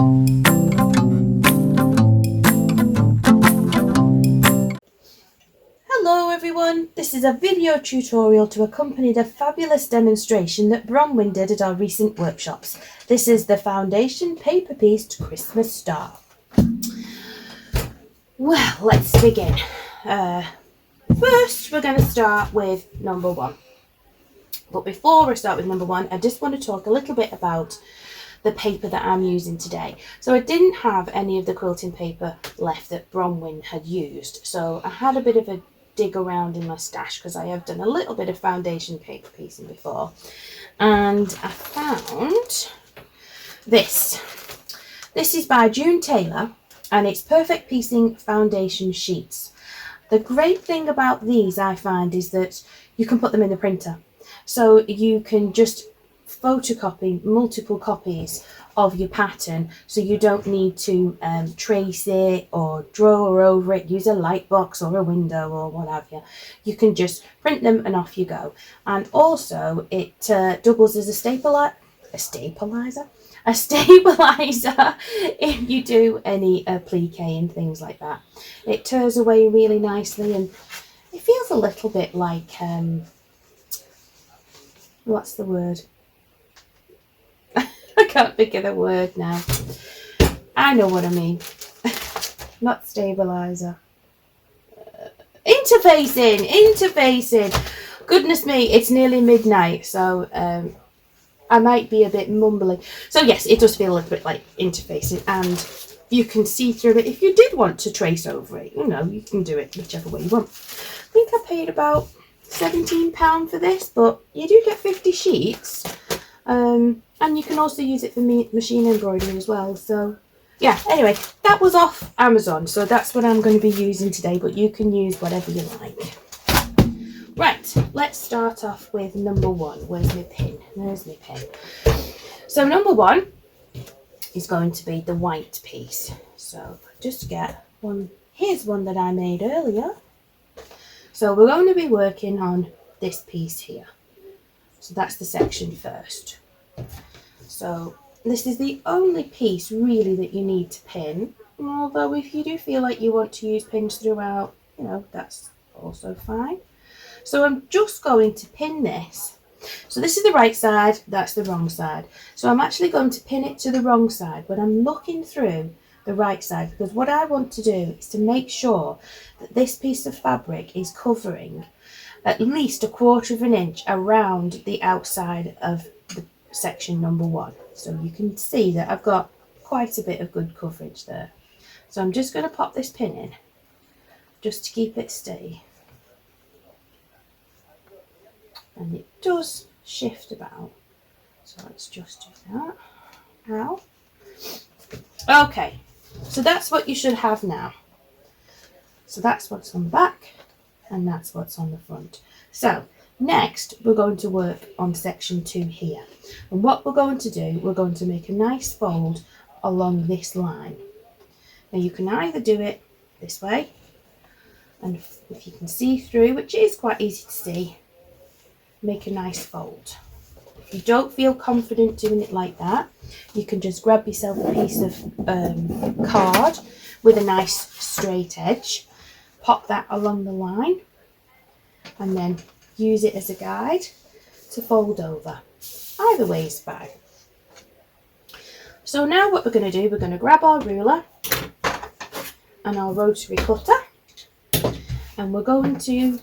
Hello everyone, this is a video tutorial to accompany the fabulous demonstration that Bronwyn did at our recent workshops. This is the foundation paper pieced Christmas star. Well, let's begin. First we're going to start with number 1. But before we start with number 1, I just want to talk a little bit about the paper that I'm using today. So I didn't have any of the quilting paper left that Bronwyn had used, so I had a bit of a dig around in my stash because I have done a little bit of foundation paper piecing before, and I found this. This is by June Taylor and it's Perfect Piecing Foundation Sheets. The great thing about these, I find, is that you can put them in the printer, so you can just photocopy multiple copies of your pattern, so you don't need to trace it or draw over it, use a light box or a window or what have you. You can just print them and off you go. And also it doubles as a stabilizer if you do any applique and things like that. It tears away really nicely and it feels a little bit like what's the word? I can't think of the word now. I know what I mean. Not stabilizer. Interfacing. Goodness me, it's nearly midnight, so I might be a bit mumbly. So yes, it does feel a little bit like interfacing, and you can see through it. If you did want to trace over it, you know, you can do it whichever way you want. I think I paid about £17 for this, but you do get 50 sheets. And you can also use it for machine embroidery as well. So yeah, anyway, that was off Amazon, so that's what I'm going to be using today, but you can use whatever you like. Right, let's start off with number 1. Where's my pin? There's my pin. So number 1 is going to be the white piece. So just get one. Here's one that I made earlier. So we're going to be working on this piece here. So that's the section first. So this is the only piece really that you need to pin, although if you do feel like you want to use pins throughout, you know, that's also fine. So I'm just going to pin this. So this is the right side, that's the wrong side. So I'm actually going to pin it to the wrong side, but I'm looking through the right side, because what I want to do is to make sure that this piece of fabric is covering at least 1/4 inch around the outside of the section number 1. So you can see that I've got quite a bit of good coverage there. So I'm just going to pop this pin in just to keep it steady. And it does shift about. So let's just do that. Ow. Okay, so that's what you should have now. So that's what's on the back and that's what's on the front. So next we're going to work on section 2 here, and what we're going to do, we're going to make a nice fold along this line. Now you can either do it this way, and if you can see through, which is quite easy to see, make a nice fold. If you don't feel confident doing it like that, you can just grab yourself a piece of card with a nice straight edge, pop that along the line, and then use it as a guide to fold over. Either way is fine. So now what we're going to do, we're going to grab our ruler and our rotary cutter, and we're going to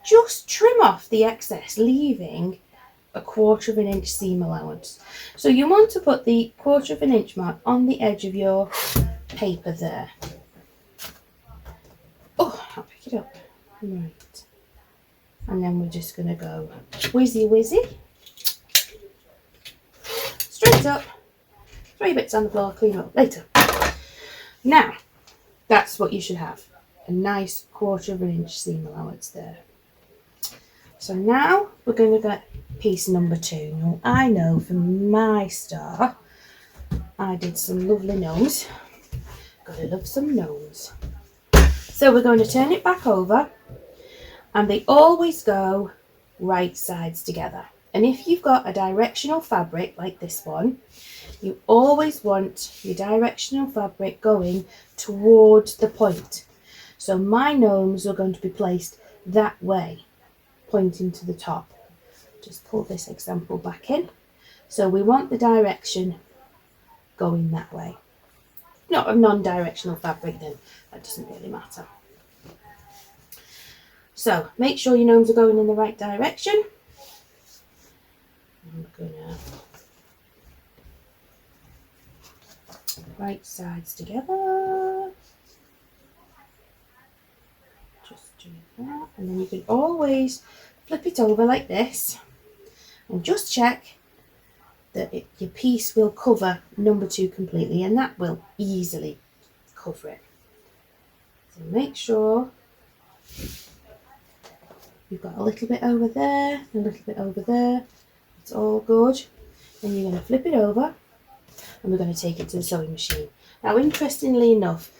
just trim off the excess, leaving 1/4 inch seam allowance. So you want to put the 1/4 inch mark on the edge of your paper there. Oh, I'll pick it up. Right. And then we're just going to go whizzy straight up, 3 bits on the floor, clean up later. Now that's what you should have, a nice 1/4 inch seam allowance there. So now we're going to get piece number 2. Now I know for my star I did some lovely nose. Gotta love some nose. So we're going to turn it back over, and they always go right sides together. And if you've got a directional fabric like this one, You always want your directional fabric going towards the point. So my gnomes are going to be placed that way, pointing to the top. Just pull this example back in. So we want the direction going that way. Not a non-directional fabric then, that doesn't really matter. So make sure your gnomes are going in the right direction. I'm gonna right sides together. Just do that, and then you can always flip it over like this and just check that your piece will cover number 2 completely, and that will easily cover it. So make sure you've got a little bit over there, a little bit over there. It's all good. Then you're going to flip it over and we're going to take it to the sewing machine. Now, interestingly enough,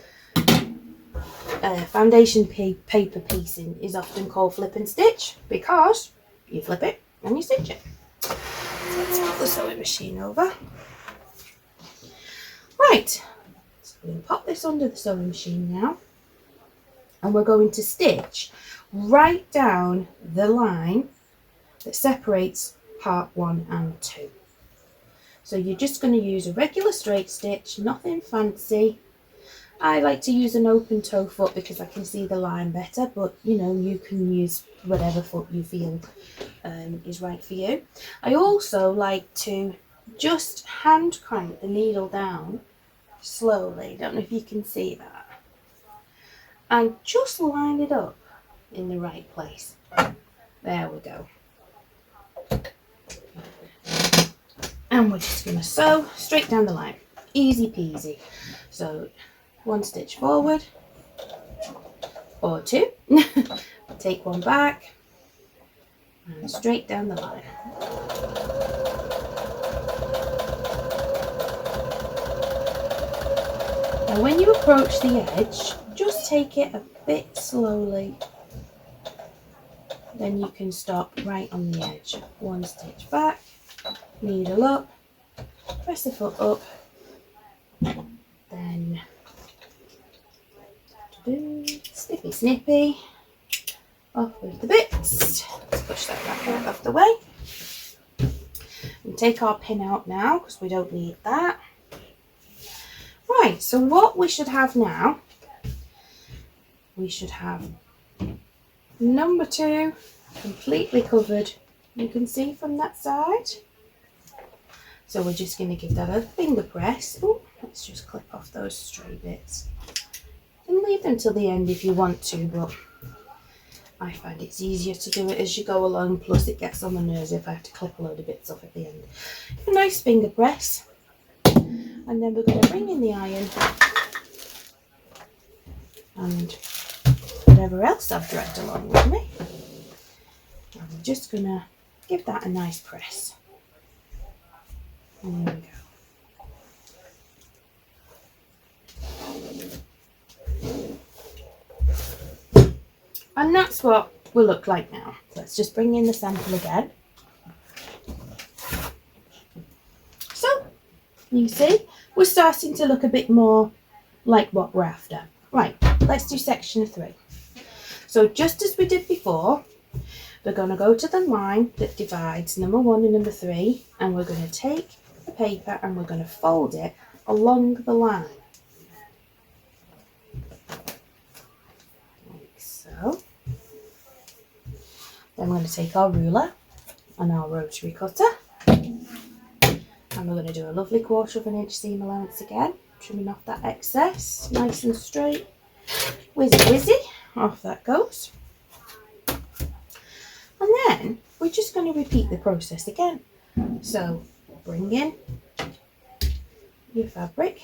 foundation paper piecing is often called flip and stitch because you flip it and you stitch it. So let's put the sewing machine over. Right, so we're going to pop this under the sewing machine now, and we're going to stitch right down the line that separates part 1 and 2. So you're just going to use a regular straight stitch, nothing fancy. I like to use an open toe foot because I can see the line better, but you know, you can use whatever foot you feel is right for you. I also like to just hand crank the needle down slowly, don't know if you can see that, and just line it up in the right place. There we go. And we're just going to sew straight down the line. Easy peasy. So 1 stitch forward, or 2. Take 1 back, and straight down the line. Now when you approach the edge, just take it a bit slowly. Then you can stop right on the edge. 1 stitch back, needle up, press the foot up, then snippy snippy, off with the bits. Let's push that back out of the way. And take our pin out now because we don't need that. Right, so what we should have now, we should have number 2 completely covered. You can see from that side. So we're just going to give that a finger press. Oh, let's just clip off those stray bits. And leave them till the end if you want to, but I find it's easier to do it as you go along, plus it gets on my nerves if I have to clip a load of bits off at the end. A nice finger press. And then we're going to bring in the iron and whatever else I've dragged along with me. And I'm just going to give that a nice press. And there we go. And that's what we'll look like now. Let's just bring in the sample again. So, you see, we're starting to look a bit more like what we're after. Right, let's do section 3. So just as we did before, we're going to go to the line that divides number 1 and number 3, and we're going to take the paper and we're going to fold it along the line. Like so. Then we're going to take our ruler and our rotary cutter, and we're going to do a lovely 1/4 inch seam allowance again, trimming off that excess, nice and straight. Whizzy whizzy, off that goes. And then we're just going to repeat the process again. So bring in your fabric,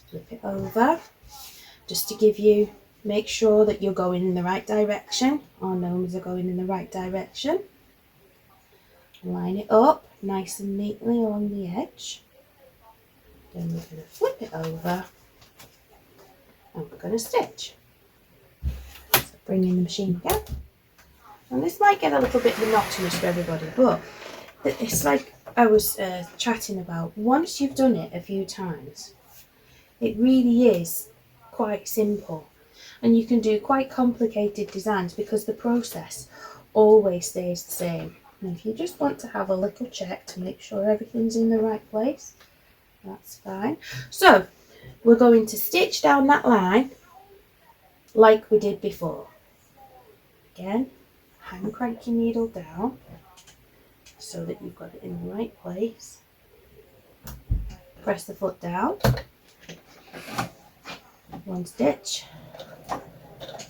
flip it over, just to give you, make sure that you're going in the right direction. Our gnomes are going in the right direction. Line it up nice and neatly along the edge. Then we're going to flip it over and we're going to stitch. So bring in the machine again. And this might get a little bit monotonous for everybody, but it's like I was chatting about, once you've done it a few times, it really is quite simple. And you can do quite complicated designs because the process always stays the same. And if you just want to have a little check to make sure everything's in the right place, that's fine. So we're going to stitch down that line like we did before. Again, hand crank your needle down so that you've got it in the right place. Press the foot down, one stitch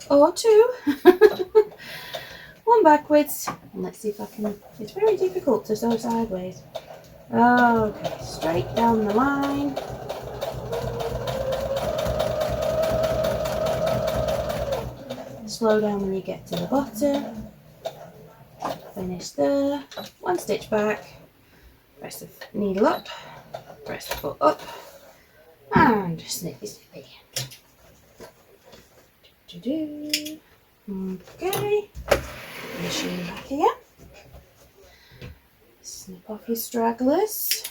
or two, one backwards, and let's see if I can, it's very difficult to sew sideways. Okay, straight down the line. Slow down when you get to the bottom. Finish there. One stitch back. Press the needle up. Press the foot up. And snippy snippy. Okay. Machine back here. Snip off your stragglers.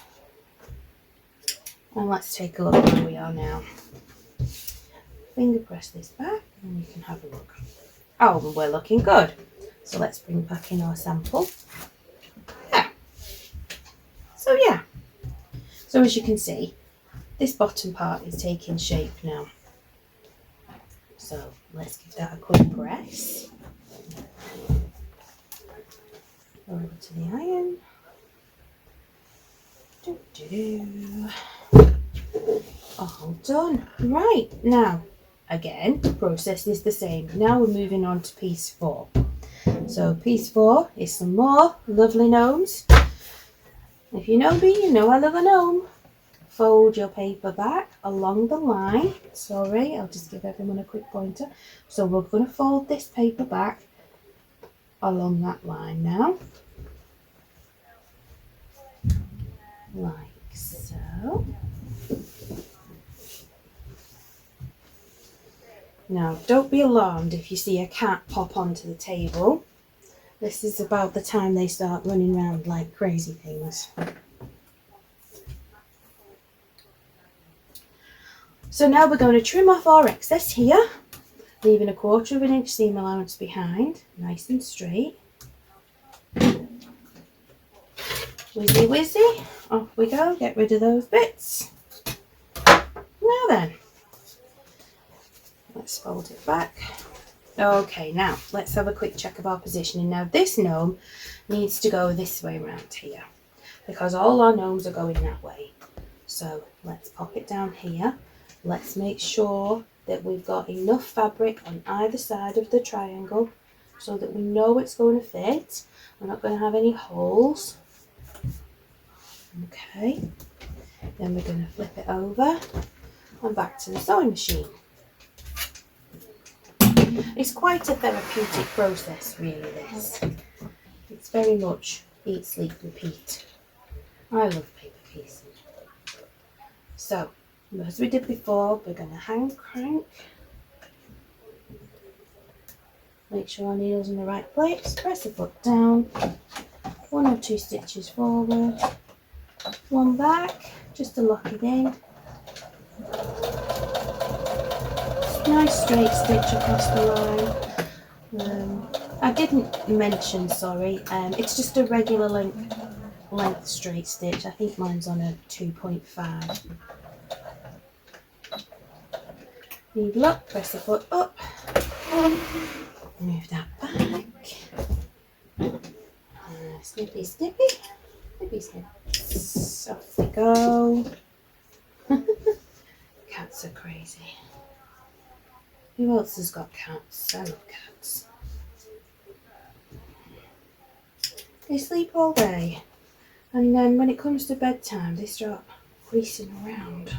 And let's take a look where we are now. Finger press this back and you can have a look. Oh, we're looking good. So let's bring back in our sample. Yeah. So as you can see, this bottom part is taking shape now. So let's give that a quick press. Over to the iron. All done. Right, now again, the process is the same. Now we're moving on to piece 4. So piece 4 is some more lovely gnomes. If you know me, you know I love a gnome. Fold your paper back along the line. Sorry, I'll just give everyone a quick pointer. So we're going to fold this paper back along that line now. Like so. Now, don't be alarmed if you see a cat pop onto the table. This is about the time they start running around like crazy things. So now we're going to trim off our excess here, leaving a 1/4 of an inch seam allowance behind, nice and straight. Whizzy whizzy, off we go, get rid of those bits. Now then, let's fold it back. Okay, now let's have a quick check of our positioning. Now this gnome needs to go this way around here because all our gnomes are going that way. So let's pop it down here. Let's make sure that we've got enough fabric on either side of the triangle so that we know it's going to fit. We're not going to have any holes. Okay, then we're going to flip it over and back to the sewing machine. It's quite a therapeutic process, really, this. It's very much eat, sleep, repeat. I love paper piecing. So, as we did before, we're going to hand crank. Make sure our needle's in the right place. Press the foot down. 1 or 2 stitches forward. 1 back, just to lock it in. Nice straight stitch across the line. I didn't mention, sorry, it's just a regular length straight stitch. I think mine's on a 2.5. Needle up, press the foot up, move that back. Snippy, snippy, snippy, snippy. Off we go. Cats are crazy. Who else has got cats? I love cats. They sleep all day, and then when it comes to bedtime, they start racing around.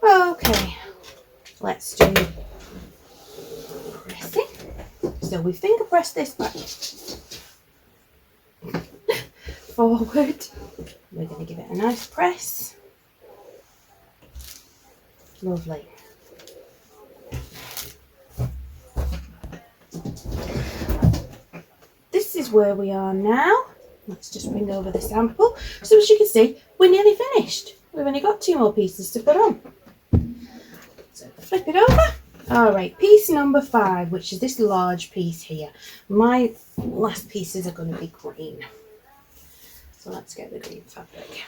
Okay, let's do pressing. So we finger press this back forward. We're going to give it a nice press. Lovely. This is where we are now. let's just bring over the sample. So as you can see, we're nearly finished. We've only got 2 more pieces to put on. So flip it over. All right, piece number 5, which is this large piece here. My last pieces are going to be green. So let's get the green fabric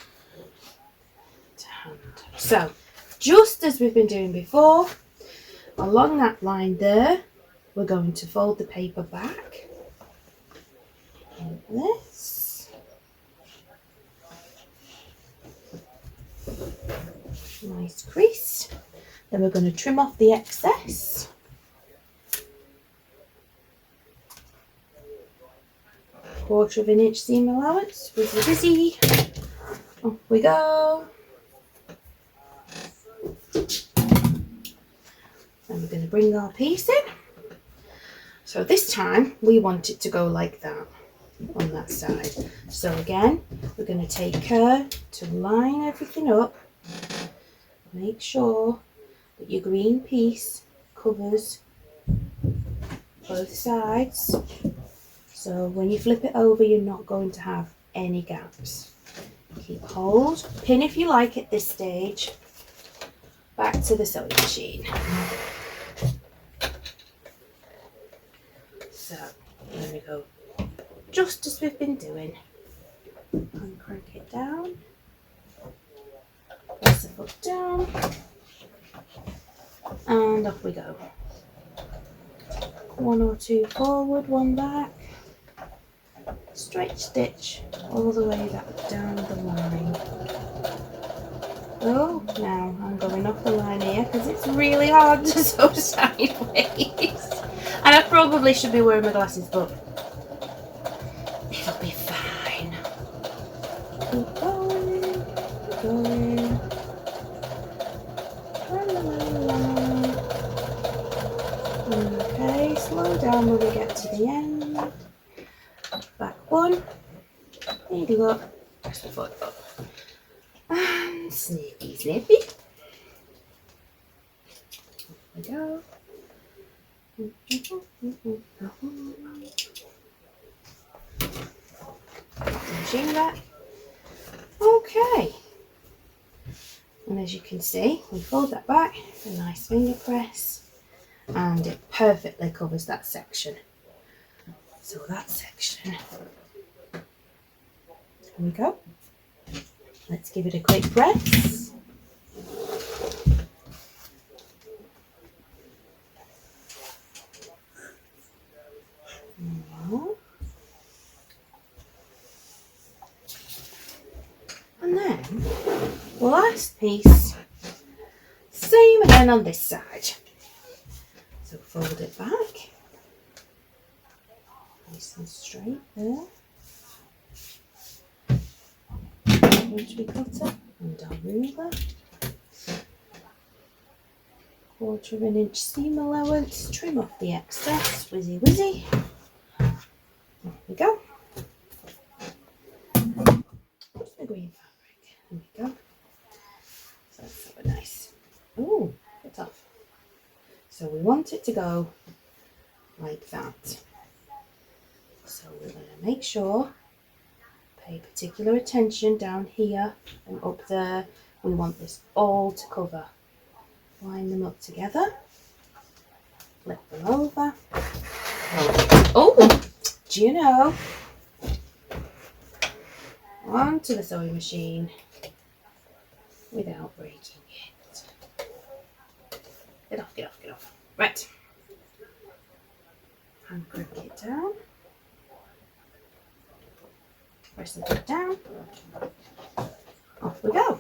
to hand. So just as we've been doing before, along that line there, we're going to fold the paper back like this. Nice crease. Then we're going to trim off the excess. Quarter of an inch seam allowance. Wizzy wizzy. Off we go. Then we're going to bring our piece in. So this time we want it to go like that on that side. So again, we're going to take care to line everything up. Make sure that your green piece covers both sides. So when you flip it over, you're not going to have any gaps. Keep hold. Pin if you like at this stage. Back to the sewing machine. So there we go. Just as we've been doing. And crank it down. Press the foot down. And off we go. 1 or 2 forward, 1 back. Straight stitch all the way back down the line. Oh, now I'm going off the line here because it's really hard to sew sideways. And I probably should be wearing my glasses, but it'll be fine. Keep going, keep going. Okay, slow down when we get to the end. Back 1. Needle up, press the foot up. And sneaky snippy. There we go. Machine back. Okay. And as you can see, we fold that back, a nice finger press, and it perfectly covers that section. So that section, there we go. Let's give it a quick press. And then, last piece, same again on this side. So fold it back, nice and straight there. Rotary cutter and our ruler. 1/4 of an inch seam allowance, trim off the excess, wizzy wizzy. There we go. The green fabric, there we go. So that's so nice. Oh, bit off. So we want it to go like that. So we're going to make sure, pay particular attention down here and up there. We want this all to cover. Line them up together. Flip them over. Oh, do you know? Onto the sewing machine without breaking it. Get off, get off, get off. Right. And crank it down. Press the foot down. Off we go.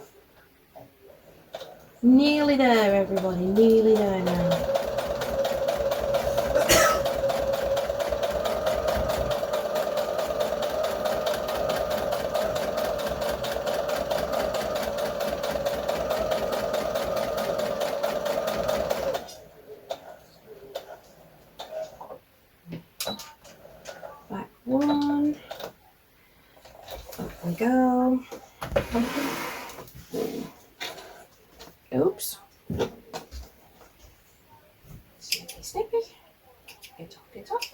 Nearly there, everybody. Nearly there now. Back 1. Up we go. Oops. Snippy, snippy. Get off, get off.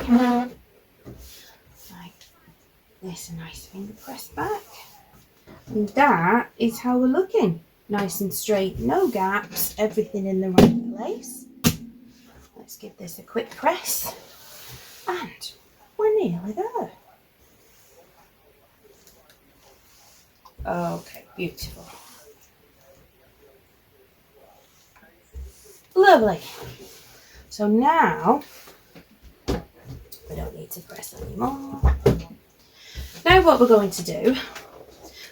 Like this, a nice finger press back. And that is how we're looking. Nice and straight, no gaps, everything in the right place. Let's give this a quick press. And we're nearly there. Okay, beautiful. Lovely. So now, we don't need to press anymore. Now what we're going to do,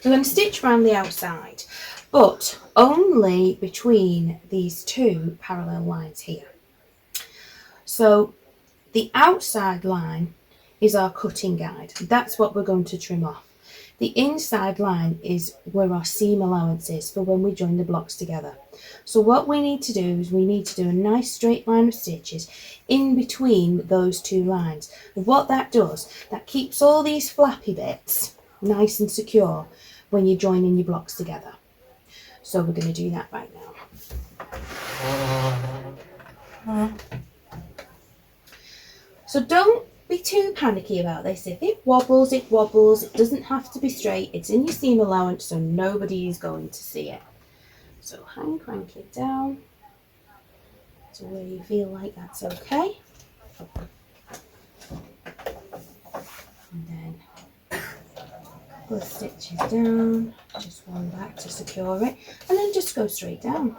we're going to stitch around the outside, but only between these two parallel lines here. So the outside line is our cutting guide. That's what we're going to trim off. The inside line is where our seam allowance is for when we join the blocks together. So what we need to do is we need to do a nice straight line of stitches in between those two lines. And what that does, that keeps all these flappy bits nice and secure when you're joining your blocks together. So we're going to do that right now. So don't be too panicky about this. If it wobbles, it wobbles. It doesn't have to be straight. It's in your seam allowance, so nobody is going to see it. So hand crank it down to where you feel like that's okay. And then pull the stitches down, just one back to secure it, and then just go straight down.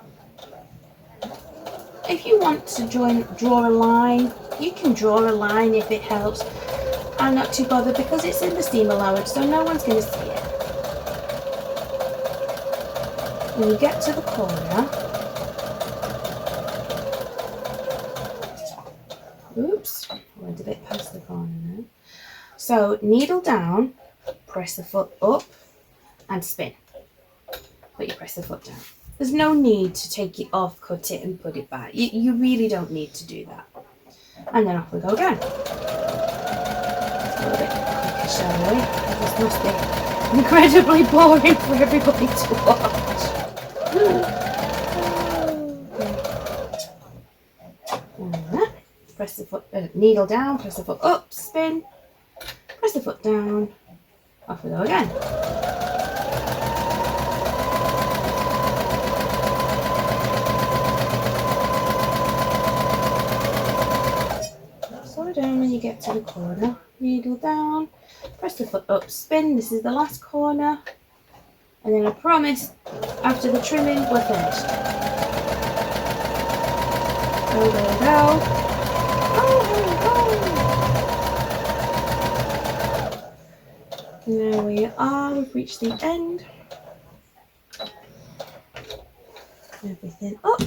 If you want to draw a line, you can draw a line if it helps. I'm not too bothered because it's in the seam allowance, so no one's going to see it. When you get to the corner, oops, I went a bit past the corner now. So needle down, press the foot up and spin. But you press the foot down. There's no need to take it off, cut it and put it back. You really don't need to do that. And then off we go again. It's a little bit quicker, shall we? This must be incredibly boring for everybody to watch. Press the foot, needle down, press the foot up, spin, press the foot down, off we go again. Slow down when you get to the corner, needle down, press the foot up, spin, this is the last corner, and then I promise after the trimming we're finished. Go, go, go. There we are, we've reached the end. Everything up.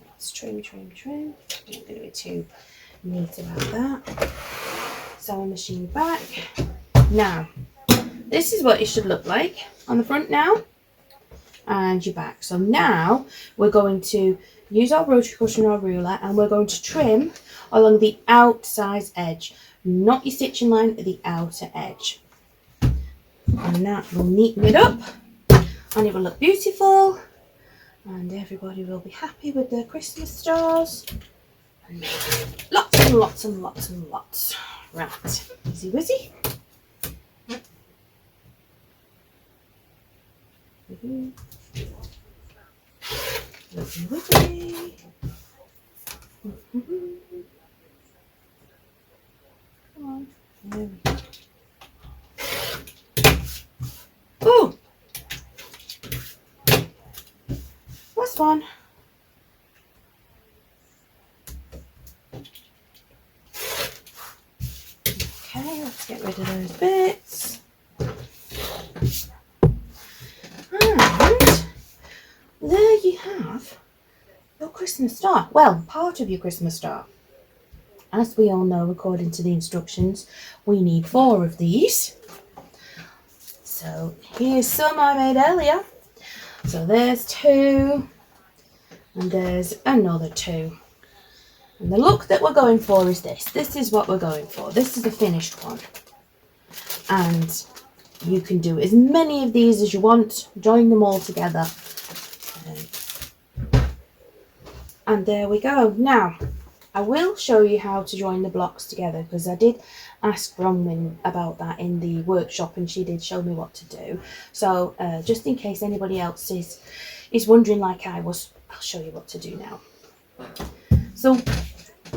Let's trim, trim, trim. I'm not going to be too neat about that. Sewing machine back. Now, this is what it should look like on the front now. And your back. So now we're going to use our rotary cutter and our ruler and we're going to trim along the outside edge, not your stitching line, the outer edge. And that will neaten it up and it will look beautiful and everybody will be happy with their Christmas stars and make lots and lots and lots and lots. Right, easy wizzy. Lovely wizzy. Come on. There we go. Ooh! Last one. Okay, let's get rid of those bits. And there you have your Christmas star. Well, part of your Christmas star. As we all know, according to the instructions, we need 4 of these. So here's some I made earlier. So there's 2, and there's another 2. And the look that we're going for is this. This is what we're going for. This is the finished one. And you can do as many of these as you want. Join them all together. And there we go. Now, I will show you how to join the blocks together, because I did ask Bronwyn about that in the workshop and she did show me what to do. So just in case anybody else is wondering like I was, I'll show you what to do now. So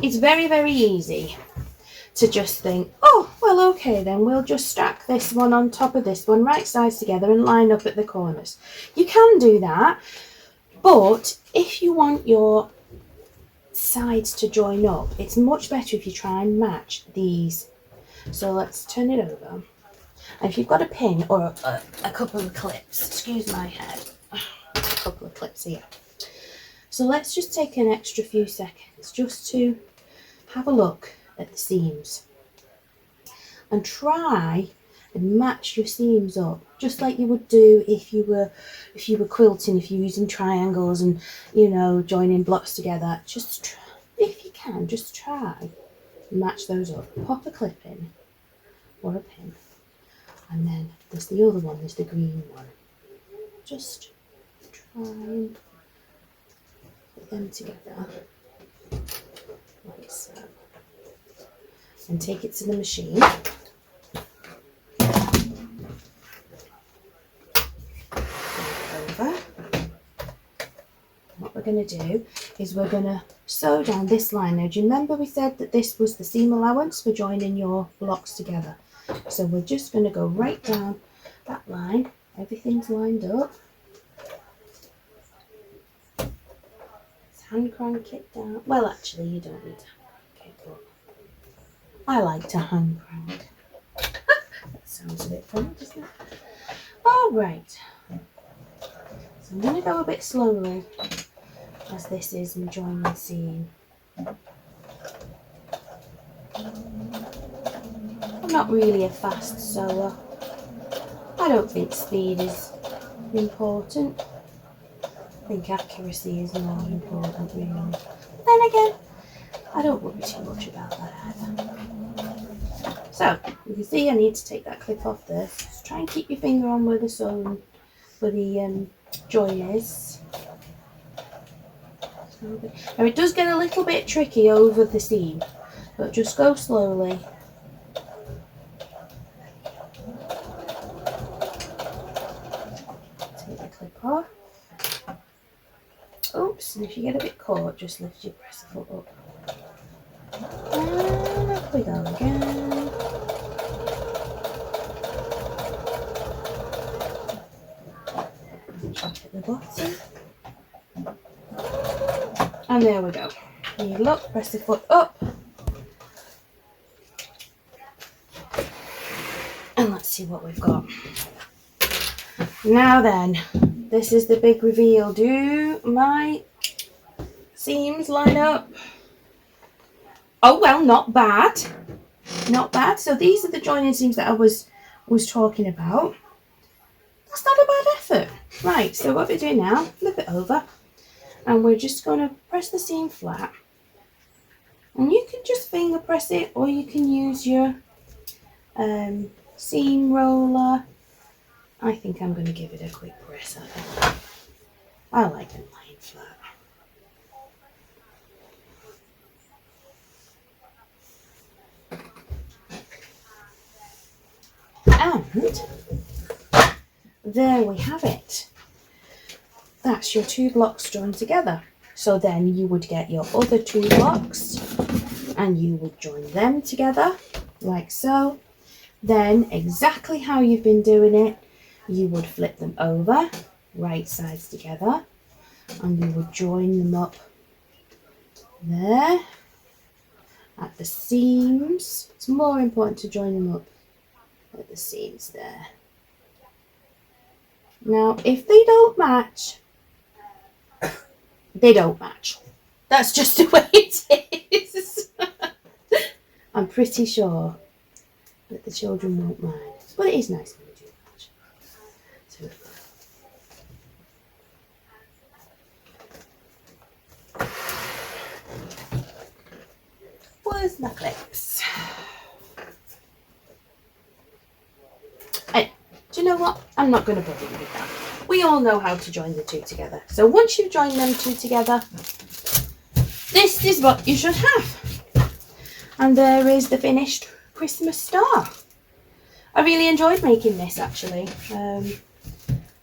it's very, very easy to just think, oh, well, okay, then we'll just stack this one on top of this one, right sides together, and line up at the corners. You can do that, but if you want your sides to join up, it's much better if you try and match these. So let's turn it over. And if you've got a pin or a couple of clips, excuse my head, a couple of clips here. So let's just take an extra few seconds just to have a look at the seams and try and match your seams up, just like you would do if you were quilting, if you're using triangles and, you know, joining blocks together. Just try, if you can, just try and match those up. Pop a clip in or a pin, and then there's the other one, there's the green one. Just try and put them together like so, and take it to the machine. Over. What we're going to do is we're going to sew down this line. Now, do you remember we said that this was the seam allowance for joining your blocks together? So we're just going to go right down that line. Everything's lined up. Hand crank it down. Well, actually, you don't need to hand crank it, but I like to hand crank. That sounds a bit funny, doesn't it? All right. So I'm going to go a bit slowly, as this is my joining seam. I'm not really a fast sewer. I don't think speed is important. I think accuracy is more important, really. Then again, I don't worry too much about that either. So, you can see I need to take that clip off there. Just try and keep your finger on where the sewn, where the join is. Now it does get a little bit tricky over the seam, but just go slowly. Take the clip off. Oops, and if you get a bit caught, just lift your presser foot up. And up we go again. Check at the bottom. And there we go. And you look, press the foot up. And let's see what we've got. Now then, this is the big reveal. Do my seams line up? Oh, well, not bad. Not bad. So these are the joining seams that I was talking about. That's not a bad effort. Right, so what we're doing now, flip it over. And we're just going to press the seam flat. And you can just finger press it, or you can use your seam roller. I think I'm going to give it a quick press. I like them lying flat. And there we have it. That's your two blocks joined together. So then you would get your other two blocks and you would join them together like so. Then exactly how you've been doing it, you would flip them over, right sides together, and you would join them up there at the seams. It's more important to join them up at the seams there. Now, if they don't match, they don't match. That's just the way it is. I'm pretty sure that the children won't mind. But it is nice when they do match. So, where's my clips? Hey, do you know what? I'm not going to bother you with that. We all know how to join the two together. So once you've joined them two together, this this is what you should have. And there is the finished Christmas star. I really enjoyed making this actually.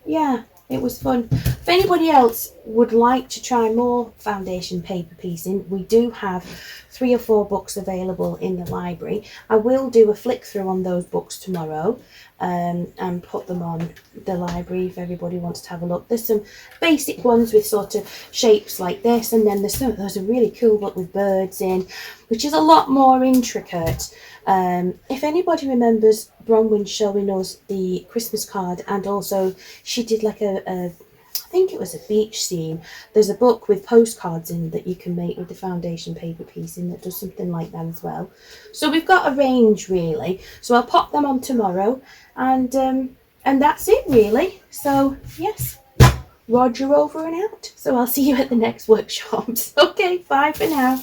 Yeah, it was fun. If anybody else would like to try more foundation paper piecing, we do have 3 or 4 books available in the library. I will do a flick through on those books tomorrow and put them on the library if everybody wants to have a look. There's some basic ones with sort of shapes like this, and then there's a really cool book with birds in, which is a lot more intricate. If anybody remembers Bronwyn showing us the Christmas card, and also she did like I think it was a beach scene. There's a book with postcards in that you can make with the foundation paper piecing that does something like that as well. So we've got a range really. So I'll pop them on tomorrow, and that's it really. So yes, Roger over and out. So I'll see you at the next workshops. Okay, bye for now.